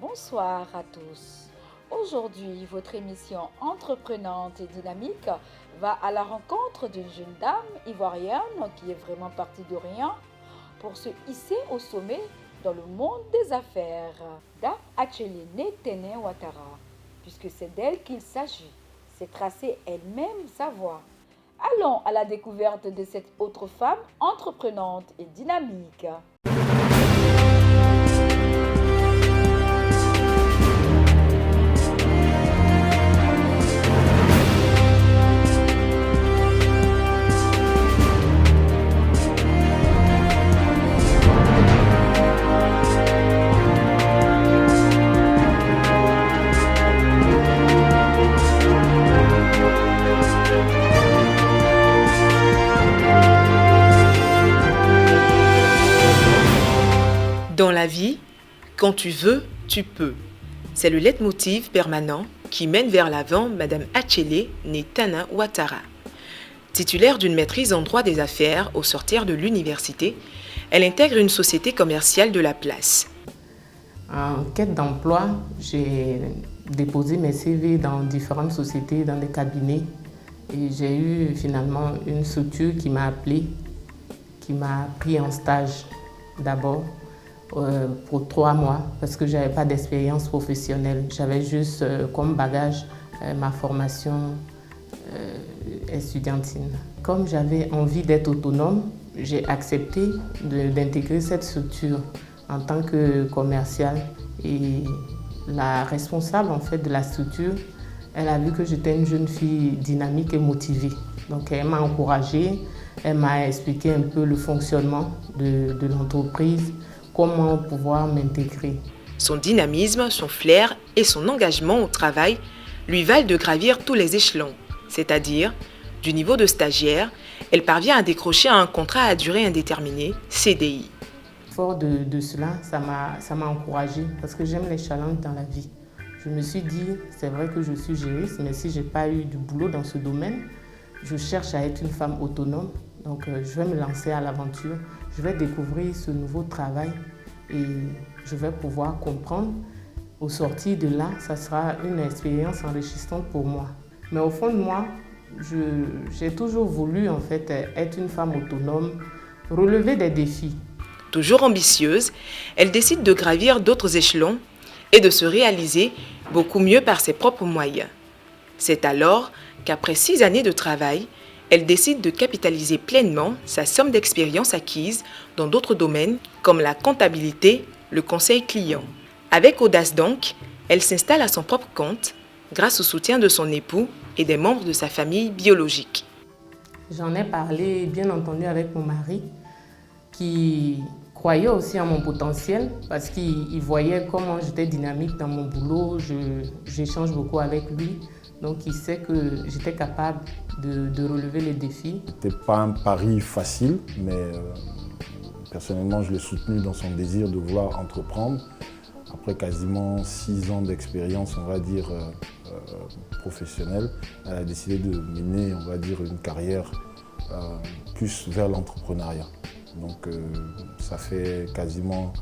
Bonsoir à tous. Aujourd'hui, votre émission entreprenante et dynamique va à la rencontre d'une jeune dame ivoirienne qui est vraiment partie de rien pour se hisser au sommet dans le monde des affaires. Dame Achelene Tene Ouattara, puisque c'est d'elle qu'il s'agit. C'est tracer elle-même sa voie. Allons à la découverte de cette autre femme entreprenante et dynamique. Dans la vie, quand tu veux, tu peux. C'est le leitmotiv permanent qui mène vers l'avant Madame Achelene Tene Ouattara. Titulaire d'une maîtrise en droit des affaires au sortir de l'université, elle intègre une société commerciale de la place. En quête d'emploi, j'ai déposé mes CV dans différentes sociétés, dans des cabinets. Et j'ai eu finalement une structure qui m'a appelée, qui m'a pris en stage d'abord. Pour 3 mois parce que je n'avais pas d'expérience professionnelle. J'avais juste comme bagage ma formation estudiantine. Comme j'avais envie d'être autonome, j'ai accepté d'intégrer cette structure en tant que commerciale. Et la responsable en fait, de la structure, elle a vu que j'étais une jeune fille dynamique et motivée. Donc elle m'a encouragée, elle m'a expliqué un peu le fonctionnement de l'entreprise, comment pouvoir m'intégrer. Son dynamisme, son flair et son engagement au travail lui valent de gravir tous les échelons, c'est-à-dire, du niveau de stagiaire, elle parvient à décrocher un contrat à durée indéterminée, CDI. Fort de cela, ça m'a encouragée parce que j'aime les challenges dans la vie. Je me suis dit, c'est vrai que je suis juriste, mais si je n'ai pas eu du boulot dans ce domaine, je cherche à être une femme autonome. Donc je vais me lancer à l'aventure, je vais découvrir ce nouveau travail et je vais pouvoir comprendre. Au sortir de là, ça sera une expérience enrichissante pour moi. Mais au fond de moi, j'ai toujours voulu en fait être une femme autonome, relever des défis. Toujours ambitieuse, elle décide de gravir d'autres échelons et de se réaliser beaucoup mieux par ses propres moyens. C'est alors qu'après 6 années de travail, elle décide de capitaliser pleinement sa somme d'expérience acquise dans d'autres domaines comme la comptabilité, le conseil client. Avec audace donc, elle s'installe à son propre compte grâce au soutien de son époux et des membres de sa famille biologique. J'en ai parlé bien entendu avec mon mari qui croyait aussi en mon potentiel parce qu'il voyait comment j'étais dynamique dans mon boulot, j'échange beaucoup avec lui. Donc il sait que j'étais capable de relever les défis. Ce n'était pas un pari facile, mais personnellement je l'ai soutenu dans son désir de vouloir entreprendre. Après quasiment 6 ans d'expérience, on va dire, professionnelle, elle a décidé de mener, on va dire, une carrière plus vers l'entrepreneuriat. Donc ça fait quasiment,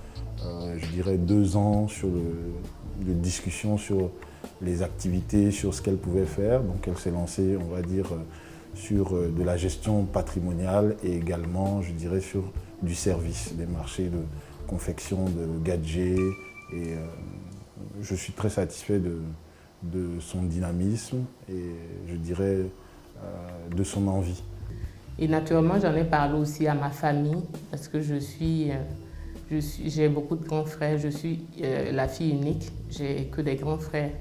je dirais, 2 ans de discussion sur les activités, sur ce qu'elle pouvait faire. Donc elle s'est lancée, on va dire, sur de la gestion patrimoniale et également, je dirais, sur du service, des marchés de confection, de gadgets. Et je suis très satisfait de son dynamisme et je dirais de son envie. Et naturellement, j'en ai parlé aussi à ma famille parce que j'ai beaucoup de grands frères, je suis la fille unique, j'ai que des grands frères.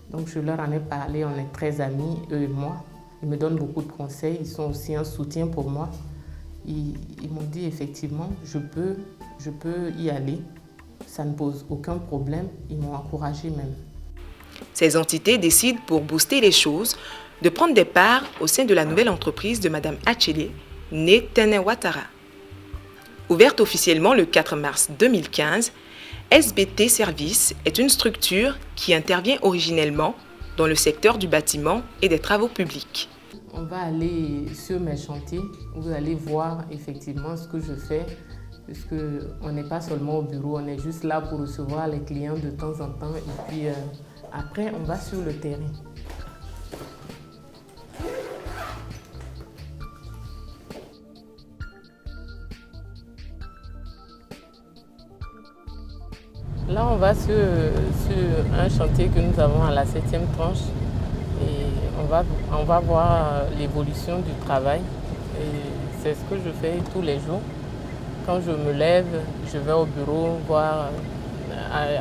Donc je leur en ai parlé, on est très amis, eux et moi. Ils me donnent beaucoup de conseils, ils sont aussi un soutien pour moi. Ils m'ont dit effectivement, je peux y aller, ça ne pose aucun problème, ils m'ont encouragé même. Ces entités décident pour booster les choses de prendre des parts au sein de la nouvelle entreprise de Madame Achelene Tene Ouattara. Ouverte officiellement le 4 mars 2015, SBT Services est une structure qui intervient originellement dans le secteur du bâtiment et des travaux publics. On va aller sur mes chantiers, on va aller voir effectivement ce que je fais puisqu'on n'est pas seulement au bureau, on est juste là pour recevoir les clients de temps en temps et puis après on va sur le terrain. Là, on va sur un chantier que nous avons à la 7e tranche et on va voir l'évolution du travail. Et c'est ce que je fais tous les jours. Quand je me lève, je vais au bureau voir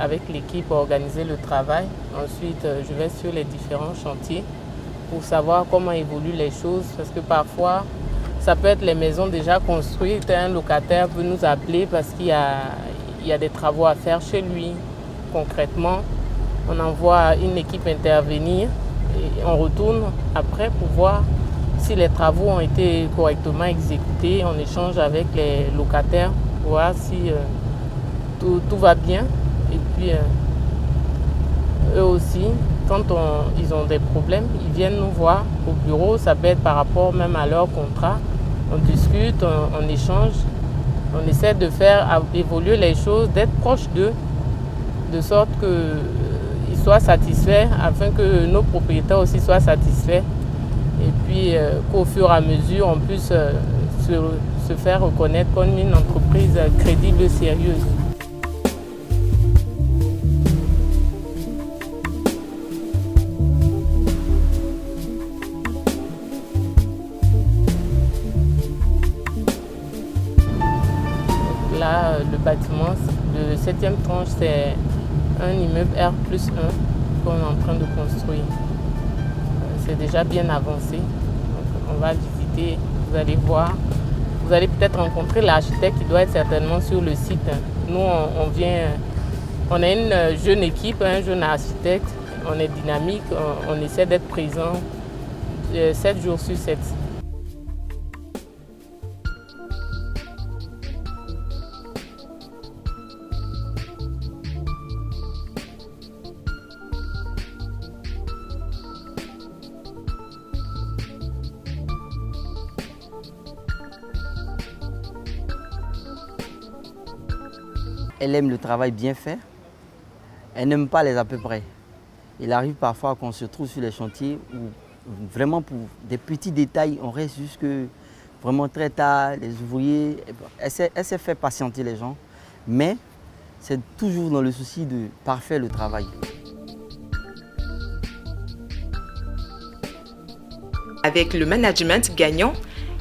avec l'équipe organiser le travail. Ensuite, je vais sur les différents chantiers pour savoir comment évoluent les choses parce que parfois, ça peut être les maisons déjà construites. Un locataire peut nous appeler parce qu'il y a des travaux à faire chez lui. Concrètement, on envoie une équipe intervenir et on retourne après pour voir si les travaux ont été correctement exécutés. On échange avec les locataires pour voir si tout va bien. Et puis, eux aussi, quand ils ont des problèmes, ils viennent nous voir au bureau. Ça peut être par rapport même à leur contrat. On discute, on échange. On essaie de faire évoluer les choses, d'être proche d'eux, de sorte qu'ils soient satisfaits, afin que nos propriétaires aussi soient satisfaits. Et puis qu'au fur et à mesure, on puisse se faire reconnaître comme une entreprise crédible et sérieuse. Là, le bâtiment, le 7e tranche, c'est un immeuble R+1 qu'on est en train de construire. C'est déjà bien avancé. Donc, on va visiter, vous allez voir. Vous allez peut-être rencontrer l'architecte qui doit être certainement sur le site. Nous, on est une jeune équipe, un jeune architecte. On est dynamique, on essaie d'être présent 7 jours sur 7. Elle aime le travail bien fait. Elle n'aime pas les à peu près. Il arrive parfois qu'on se trouve sur les chantiers où vraiment pour des petits détails, on reste jusque vraiment très tard. Les ouvriers, elle sait faire patienter les gens, mais c'est toujours dans le souci de parfaire le travail. Avec le management gagnant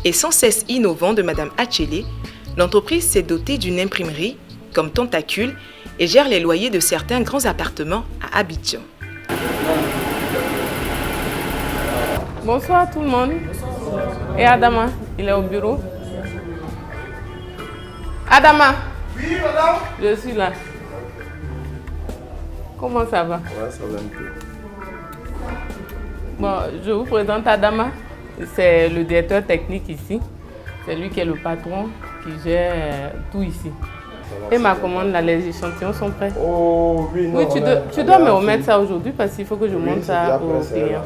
et sans cesse innovant de Mme Achele, l'entreprise s'est dotée d'une imprimerie comme tentacule et gère les loyers de certains grands appartements à Abidjan. Bonsoir tout le monde. Et Adama, il est au bureau. Adama. Oui, madame. Je suis là. Comment ça va? Ouais, ça va un peu. Bon, je vous présente Adama. C'est le directeur technique ici. C'est lui qui est le patron, qui gère tout ici. Et ma commande, là, les échantillons sont prêts. Oh oui, non. Oui, tu dois me remettre ça aujourd'hui parce qu'il faut que je montre ça aux clients.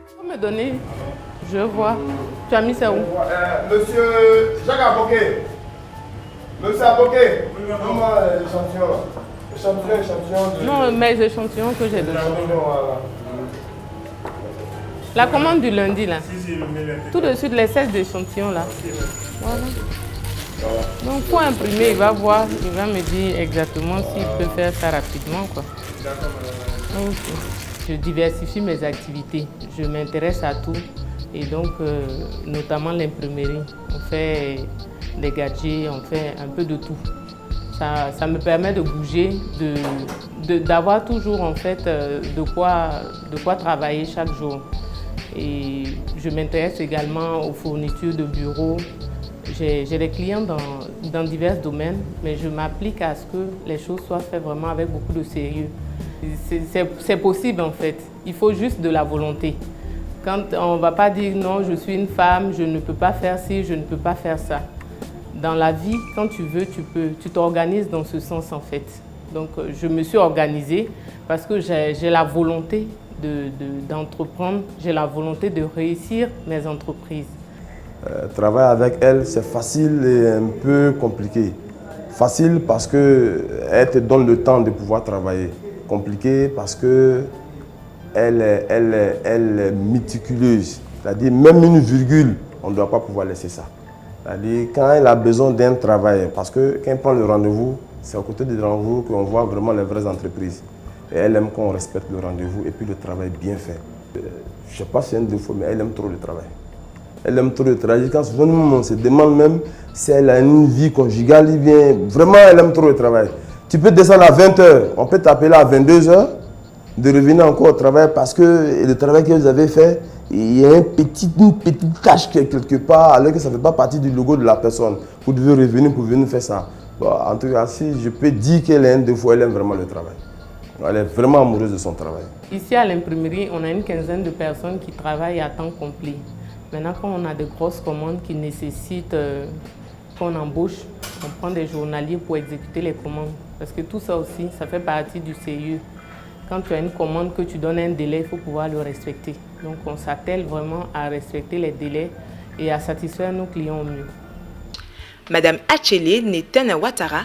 Tu peux me donner? Je vois. Tu as mis ça où? Monsieur Jacques Aboké. Monsieur Aboké. Donne-moi l'échantillon là. Échantillon de... Non, mes échantillons que j'ai besoin. Voilà. La commande du lundi là. Tout de suite les 16 échantillons là. Voilà. Donc pour imprimer, il va voir, il va me dire exactement s'il peut faire ça rapidement quoi. Okay. Je diversifie mes activités. Je m'intéresse à tout et donc notamment l'imprimerie. On fait des gadgets, on fait un peu de tout. Ça me permet de bouger, d'avoir toujours en fait de quoi travailler chaque jour. Et je m'intéresse également aux fournitures de bureaux. J'ai des clients dans divers domaines, mais je m'applique à ce que les choses soient faites vraiment avec beaucoup de sérieux. C'est possible en fait, il faut juste de la volonté. Quand on ne va pas dire non, je suis une femme, je ne peux pas faire ci, je ne peux pas faire ça. Dans la vie, quand tu veux, tu peux. Tu t'organises dans ce sens en fait. Donc je me suis organisée parce que j'ai la volonté d'entreprendre, j'ai la volonté de réussir mes entreprises. Travailler avec elle, c'est facile et un peu compliqué. Facile parce qu'elle te donne le temps de pouvoir travailler. Compliqué parce qu'elle est méticuleuse. C'est-à-dire même une virgule, on ne doit pas pouvoir laisser ça. C'est-à-dire quand elle a besoin d'un travail, parce que quand elle prend le rendez-vous, c'est au côté du rendez-vous qu'on voit vraiment les vraies entreprises. Et elle aime qu'on respecte le rendez-vous et puis le travail bien fait. Je ne sais pas si c'est un défaut, mais elle aime trop le travail. Elle aime trop le travail. Quand souvent on se demande même si elle a une vie conjugale, eh bien, vraiment elle aime trop le travail. Tu peux descendre à 20h, on peut t'appeler à 22h, de revenir encore au travail parce que le travail que vous avez fait, il y a une petite tâche quelque part, alors que ça ne fait pas partie du logo de la personne. Vous devez revenir pour venir faire ça. Bon, en tout cas, si je peux dire qu'elle a un défaut, elle aime vraiment le travail. Elle est vraiment amoureuse de son travail. Ici à l'imprimerie, on a une quinzaine de personnes qui travaillent à temps complet. Maintenant, quand on a de grosses commandes qui nécessitent qu'on embauche, on prend des journaliers pour exécuter les commandes. Parce que tout ça aussi, ça fait partie du sérieux. Quand tu as une commande que tu donnes un délai, il faut pouvoir le respecter. Donc on s'attelle vraiment à respecter les délais et à satisfaire nos clients au mieux. Madame Achele Netana Ouattara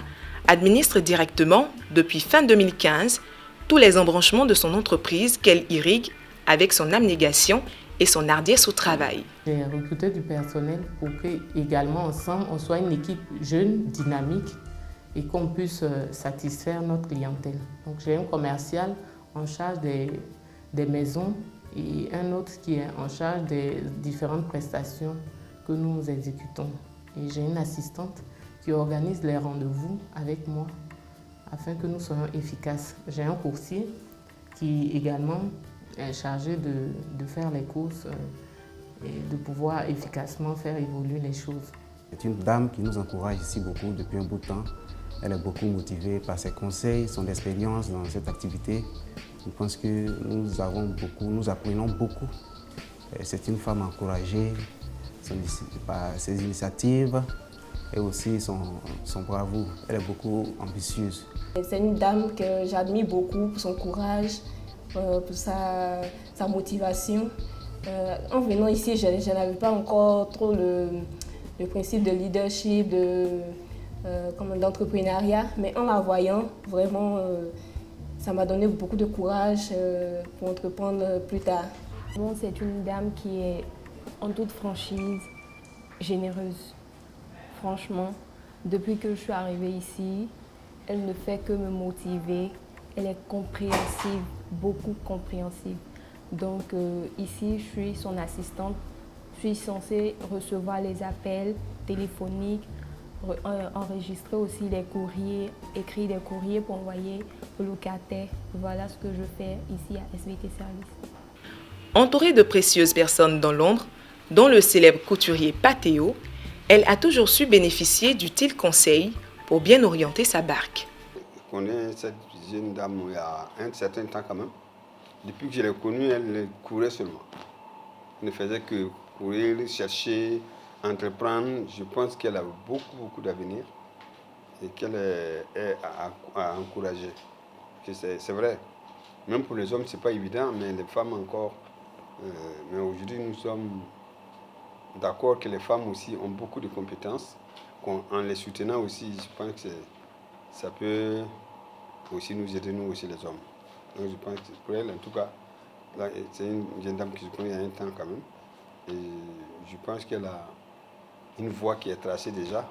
administre directement, depuis fin 2015, tous les embranchements de son entreprise qu'elle irrigue avec son abnégation et son hardiesse au travail. J'ai recruté du personnel pour que, également ensemble, on soit une équipe jeune, dynamique et qu'on puisse satisfaire notre clientèle. Donc j'ai un commercial en charge des maisons et un autre qui est en charge des différentes prestations que nous exécutons. Et j'ai une assistante qui organise les rendez-vous avec moi afin que nous soyons efficaces. J'ai un coursier qui également est chargé de faire les courses et de pouvoir efficacement faire évoluer les choses. C'est une dame qui nous encourage ici beaucoup depuis un bout de temps. Elle est beaucoup motivée par ses conseils, son expérience dans cette activité. Je pense que nous apprenons beaucoup. C'est une femme encouragée par ses initiatives et aussi son bravoure. Elle est beaucoup ambitieuse. C'est une dame que j'admire beaucoup pour son courage, pour sa motivation. En venant ici, je n'avais pas encore trop le principe de leadership, d'entrepreneuriat, mais en la voyant, vraiment, ça m'a donné beaucoup de courage pour entreprendre plus tard. Bon, c'est une dame qui est en toute franchise, généreuse. Franchement, depuis que je suis arrivée ici, elle ne fait que me motiver. Elle est compréhensive, beaucoup compréhensive. Donc ici, je suis son assistante. Je suis censée recevoir les appels téléphoniques, enregistrer aussi les courriers, écrire des courriers pour envoyer au locataire. Voilà ce que je fais ici à SVT Service. Entourée de précieuses personnes dans l'ombre, dont le célèbre couturier Patéo, elle a toujours su bénéficier d'utiles conseils pour bien orienter sa barque. Je connais cette jeune dame il y a un certain temps quand même. Depuis que je l'ai connue, elle courait seulement. Elle ne faisait que courir, chercher, entreprendre. Je pense qu'elle a beaucoup d'avenir et qu'elle est à encourager. C'est vrai, même pour les hommes, ce n'est pas évident, mais les femmes encore. Mais aujourd'hui, nous sommes d'accord que les femmes aussi ont beaucoup de compétences. En les soutenant aussi, je pense que ça peut aussi nous aider, nous aussi les hommes. Donc je pense que pour elle, en tout cas, c'est une jeune dame que je connais il y a un temps quand même. Et je pense qu'elle a une voie qui est tracée déjà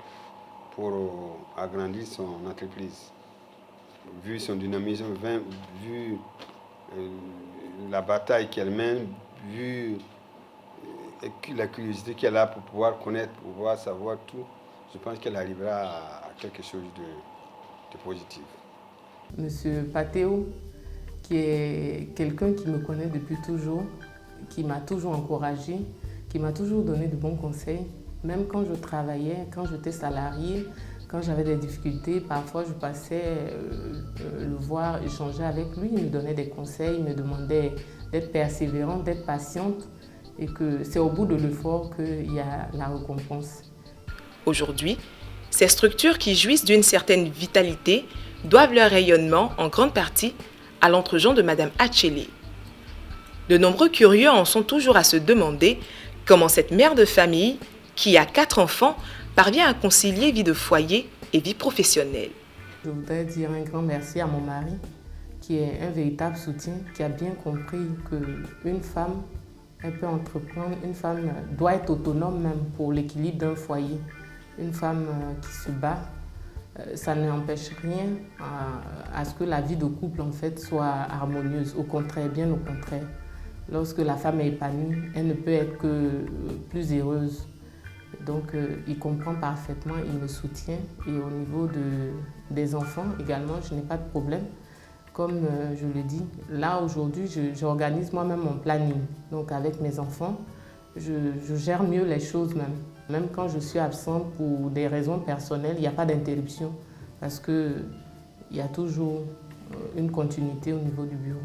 pour agrandir son entreprise. Vu son dynamisme, vu la bataille qu'elle mène, vu la curiosité qu'elle a pour pouvoir connaître, pour pouvoir savoir tout, je pense qu'elle arrivera à quelque chose de positif. Monsieur Patéo, qui est quelqu'un qui me connaît depuis toujours, qui m'a toujours encouragé, qui m'a toujours donné de bons conseils. Même quand je travaillais, quand j'étais salariée, quand j'avais des difficultés, parfois je passais le voir, échanger avec lui, il me donnait des conseils, il me demandait d'être persévérante, d'être patiente et que c'est au bout de l'effort qu'il y a la récompense. Aujourd'hui, ces structures qui jouissent d'une certaine vitalité doivent leur rayonnement en grande partie à l'entregent de Madame Achele. De nombreux curieux en sont toujours à se demander comment cette mère de famille, qui a 4 enfants, parvient à concilier vie de foyer et vie professionnelle. Je voudrais dire un grand merci à mon mari, qui est un véritable soutien, qui a bien compris qu'une femme, elle peut entreprendre, une femme doit être autonome même pour l'équilibre d'un foyer. Une femme qui se bat, ça n'empêche rien à ce que la vie de couple en fait soit harmonieuse. Au contraire, bien au contraire. Lorsque la femme est épanouie, elle ne peut être que plus heureuse. Donc il comprend parfaitement, il me soutient. Et au niveau des enfants également, je n'ai pas de problème. Comme je le dis, là aujourd'hui, j'organise moi-même mon planning. Donc avec mes enfants, je gère mieux les choses même. Même quand je suis absente pour des raisons personnelles, il n'y a pas d'interruption parce qu'il y a toujours une continuité au niveau du bureau.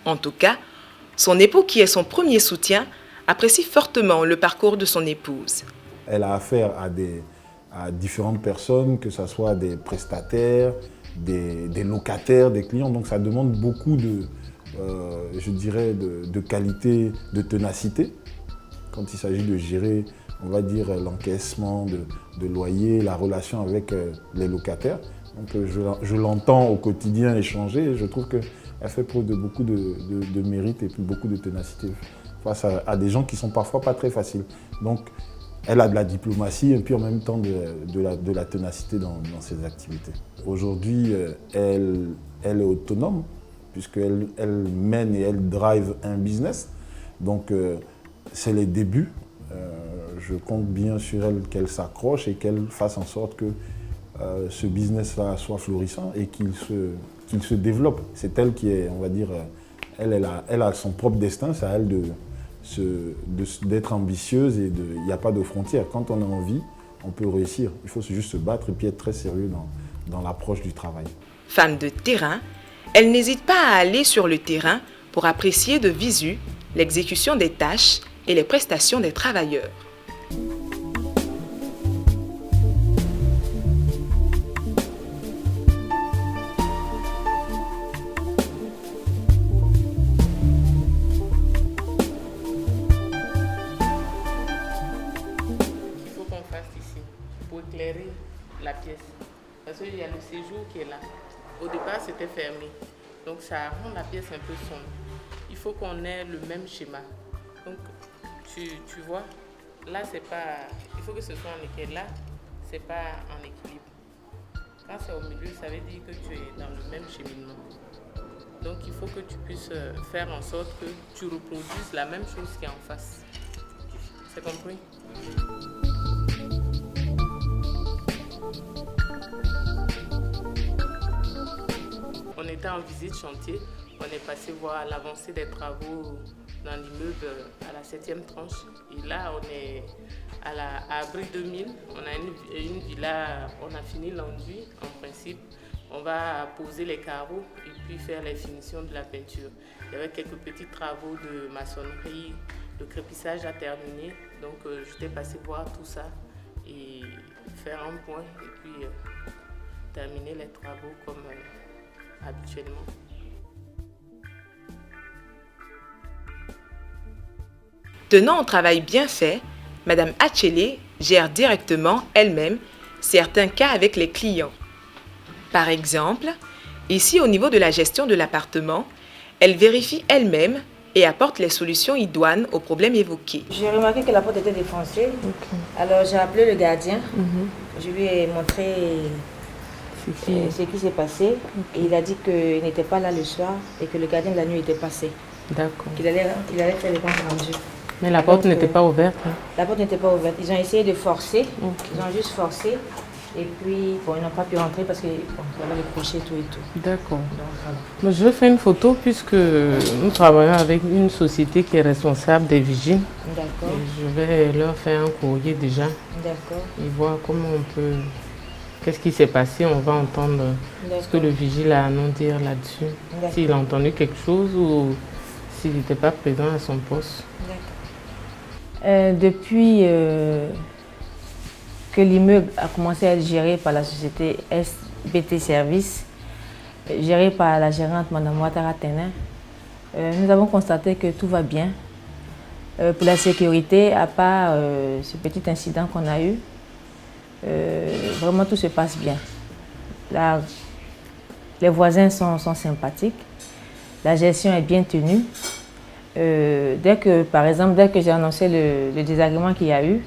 En tout cas, son époux, qui est son premier soutien, apprécie fortement le parcours de son épouse. Elle a affaire à différentes personnes, que ce soit des prestataires, des locataires, des clients. Donc ça demande beaucoup je dirais, de qualité, de ténacité. Quand il s'agit de gérer, on va dire, l'encaissement de loyer, la relation avec les locataires. Donc je l'entends au quotidien échanger et je trouve qu'elle fait preuve de beaucoup de mérite et puis beaucoup de ténacité face à des gens qui sont parfois pas très faciles. Donc elle a de la diplomatie et puis en même temps de la ténacité dans ses activités. Aujourd'hui, elle est autonome puisqu'elle mène et elle drive un business. Donc c'est les débuts. Je compte bien sur elle qu'elle s'accroche et qu'elle fasse en sorte que ce business-là soit florissant et qu'il se développe. C'est elle qui est, on va dire, elle a son propre destin, c'est à elle d'être ambitieuse et il n'y a pas de frontières. Quand on a envie, on peut réussir. Il faut juste se battre et puis être très sérieux dans l'approche du travail. Femme de terrain, elle n'hésite pas à aller sur le terrain pour apprécier de visu l'exécution des tâches et les prestations des travailleurs. La pièce. Parce qu'il y a le séjour qui est là. Au départ, c'était fermé. Donc ça rend la pièce un peu sombre. Il faut qu'on ait le même schéma. Donc tu vois, là c'est pas... Il faut que ce soit en équilibre. Là, c'est pas en équilibre. Quand c'est au milieu, ça veut dire que tu es dans le même cheminement. Donc il faut que tu puisses faire en sorte que tu reproduises la même chose qui est en face. C'est compris? On était en visite chantier, on est passé voir l'avancée des travaux dans l'immeuble à la 7e tranche. Et là, on est à Abri 2000, on a une villa, on a fini l'enduit en principe. On va poser les carreaux et puis faire les finitions de la peinture. Il y avait quelques petits travaux de maçonnerie, le crépissage à terminer. Donc j'étais passé voir tout ça et faire un point et puis terminer les travaux comme habituellement. Tenant au travail bien fait, Madame Achele gère directement elle-même certains cas avec les clients. Par exemple, ici au niveau de la gestion de l'appartement, elle vérifie elle-même et apporte les solutions idoines aux problèmes évoqués. J'ai remarqué que la porte était défoncée. Okay. Alors j'ai appelé le gardien. Je lui ai montré ce qui s'est passé. Et il a dit qu'il n'était pas là le soir et que le gardien de la nuit était passé. D'accord. Il allait faire le compte rendu. Mais la porte n'était pas ouverte. Hein. La porte n'était pas ouverte. Ils ont essayé de forcer. Okay. Ils ont juste forcé. Et puis, bon, ils n'ont pas pu rentrer parce qu'il y avait les crochets, tout et tout. D'accord. Voilà. Je vais faire une photo puisque nous travaillons avec une société qui est responsable des vigiles. D'accord. Je vais leur faire un courrier déjà. D'accord. Et voir comment on peut... Qu'est-ce qui s'est passé? On va entendre ce que le vigile a à nous dire là-dessus. S'il a entendu quelque chose ou s'il n'était pas présent à son poste. D'accord. Depuis... que l'immeuble a commencé à être géré par la société SBT Service, gérée par la gérante Mme Ouattara Tenin. Nous avons constaté que tout va bien. pour la sécurité, à part ce petit incident qu'on a eu, vraiment tout se passe bien. Là, les voisins sont sympathiques, la gestion est bien tenue. Par exemple, dès que j'ai annoncé le désagrément qu'il y a eu,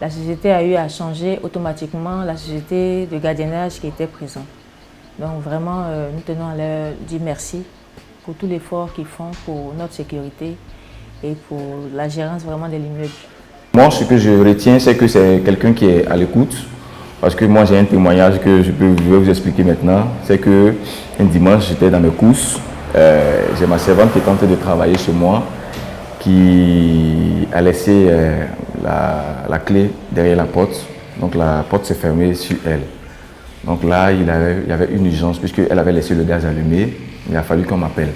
la société a eu à changer automatiquement la société de gardiennage qui était présente. Donc vraiment, nous tenons à leur dire merci pour tout l'effort qu'ils font pour notre sécurité et pour la gérance vraiment de l'immeuble. Moi, ce que je retiens, c'est que c'est quelqu'un qui est à l'écoute. Parce que moi, j'ai un témoignage que je vais vous expliquer maintenant. C'est qu'un dimanche, j'étais dans mes courses. J'ai ma servante qui est en train de travailler chez moi, qui a laissé la clé derrière la porte. Donc la porte s'est fermée sur elle. Donc là, il y avait une urgence puisqu'elle avait laissé le gaz allumé. Il a fallu qu'on m'appelle.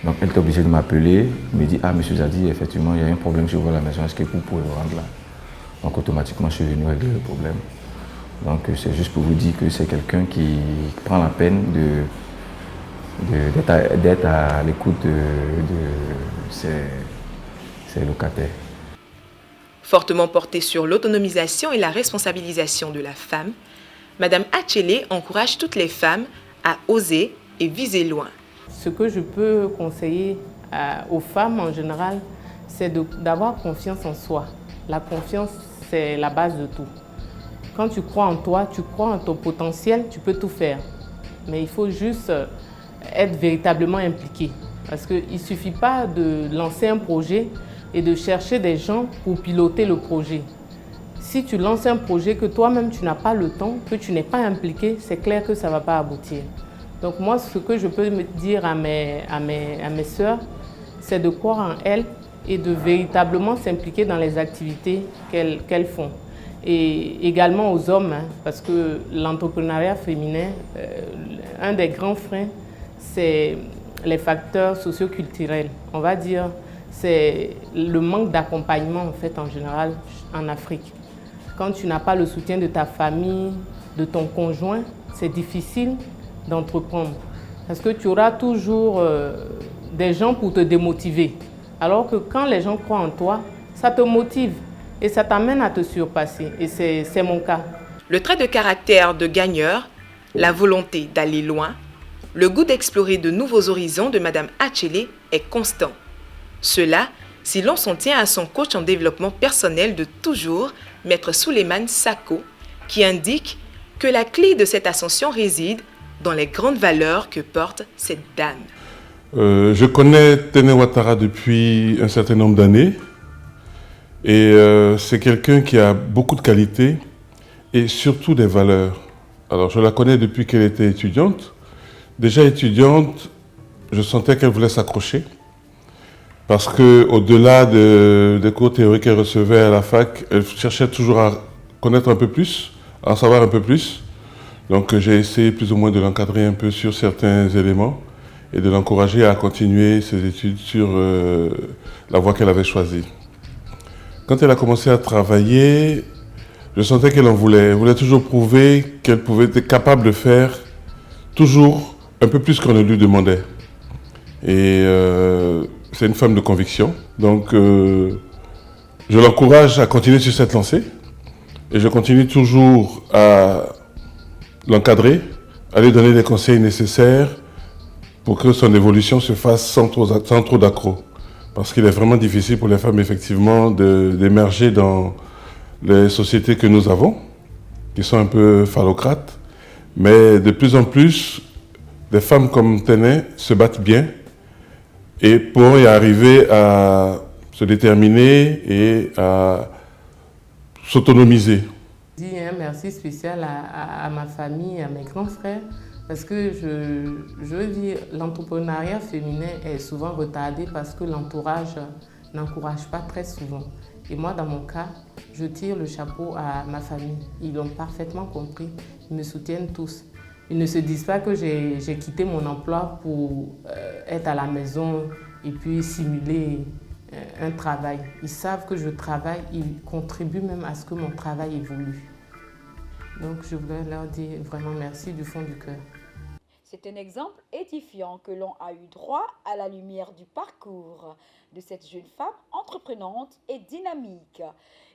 Donc elle était obligée de m'appeler. Elle me dit, ah monsieur Zadi, effectivement, il y a un problème chez vous à la maison. Est-ce que vous pouvez vous rendre là? Donc automatiquement, je suis venu régler le problème. Donc c'est juste pour vous dire que c'est quelqu'un qui prend la peine d'être à l'écoute de ses locataires. Fortement portée sur l'autonomisation et la responsabilisation de la femme, Madame Achele encourage toutes les femmes à oser et viser loin. Ce que je peux conseiller aux femmes en général, c'est d'avoir confiance en soi. La confiance, c'est la base de tout. Quand tu crois en toi, tu crois en ton potentiel, tu peux tout faire. Mais il faut juste être véritablement impliqué. Parce qu'il ne suffit pas de lancer un projet et de chercher des gens pour piloter le projet. Si tu lances un projet que toi-même tu n'as pas le temps, que tu n'es pas impliqué, c'est clair que ça ne va pas aboutir. Donc moi, ce que je peux dire à mes sœurs, c'est de croire en elles et de véritablement s'impliquer dans les activités qu'elles font. Et également aux hommes, parce que l'entrepreneuriat féminin, un des grands freins, c'est les facteurs socio-culturels. On va dire, c'est le manque d'accompagnement en fait en général en Afrique. Quand tu n'as pas le soutien de ta famille, de ton conjoint, c'est difficile d'entreprendre. Parce que tu auras toujours des gens pour te démotiver. Alors que quand les gens croient en toi, ça te motive et ça t'amène à te surpasser. Et c'est mon cas. Le trait de caractère de gagneur, la volonté d'aller loin, le goût d'explorer de nouveaux horizons de Madame Achele est constant. Cela, si l'on s'en tient à son coach en développement personnel de toujours, Maître Souleymane Sako, qui indique que la clé de cette ascension réside dans les grandes valeurs que porte cette dame. Je connais Téné Ouattara depuis un certain nombre d'années et c'est quelqu'un qui a beaucoup de qualités et surtout des valeurs. Alors je la connais depuis qu'elle était étudiante. Déjà étudiante, je sentais qu'elle voulait s'accrocher parce qu'au-delà des cours théoriques qu'elle recevait à la fac, elle cherchait toujours à connaître un peu plus, à en savoir un peu plus. Donc j'ai essayé plus ou moins de l'encadrer un peu sur certains éléments et de l'encourager à continuer ses études sur la voie qu'elle avait choisie. Quand elle a commencé à travailler, je sentais qu'elle en voulait. Elle voulait toujours prouver qu'elle pouvait être capable de faire toujours un peu plus qu'on ne lui demandait. Et c'est une femme de conviction. Donc je l'encourage à continuer sur cette lancée. Et je continue toujours à l'encadrer, à lui donner les conseils nécessaires pour que son évolution se fasse sans trop d'accrocs. Parce qu'il est vraiment difficile pour les femmes, effectivement, d'émerger dans les sociétés que nous avons, qui sont un peu phallocrates. Mais de plus en plus, des femmes comme Téné se battent bien et pour y arriver à se déterminer et à s'autonomiser. Je dis un merci spécial à ma famille, à mes grands frères, parce que je veux dire, l'entrepreneuriat féminin est souvent retardé parce que l'entourage n'encourage pas très souvent. Et moi, dans mon cas, je tire le chapeau à ma famille. Ils l'ont parfaitement compris, ils me soutiennent tous. Ils ne se disent pas que j'ai quitté mon emploi pour être à la maison et puis simuler un travail. Ils savent que je travaille, ils contribuent même à ce que mon travail évolue. Donc je voudrais leur dire vraiment merci du fond du cœur. C'est un exemple édifiant que l'on a eu droit à la lumière du parcours de cette jeune femme entreprenante et dynamique.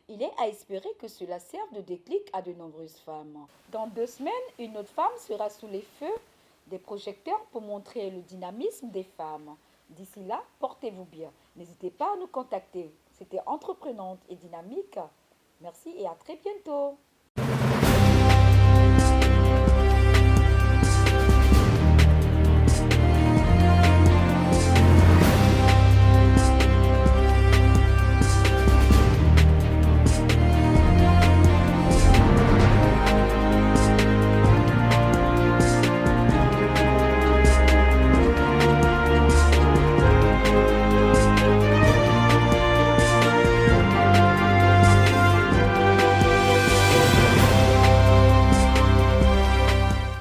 Il est à espérer que cela serve de déclic à de nombreuses femmes. Dans 2 semaines, une autre femme sera sous les feux des projecteurs pour montrer le dynamisme des femmes. D'ici là, portez-vous bien. N'hésitez pas à nous contacter. C'était Entreprenante et Dynamique. Merci et à très bientôt.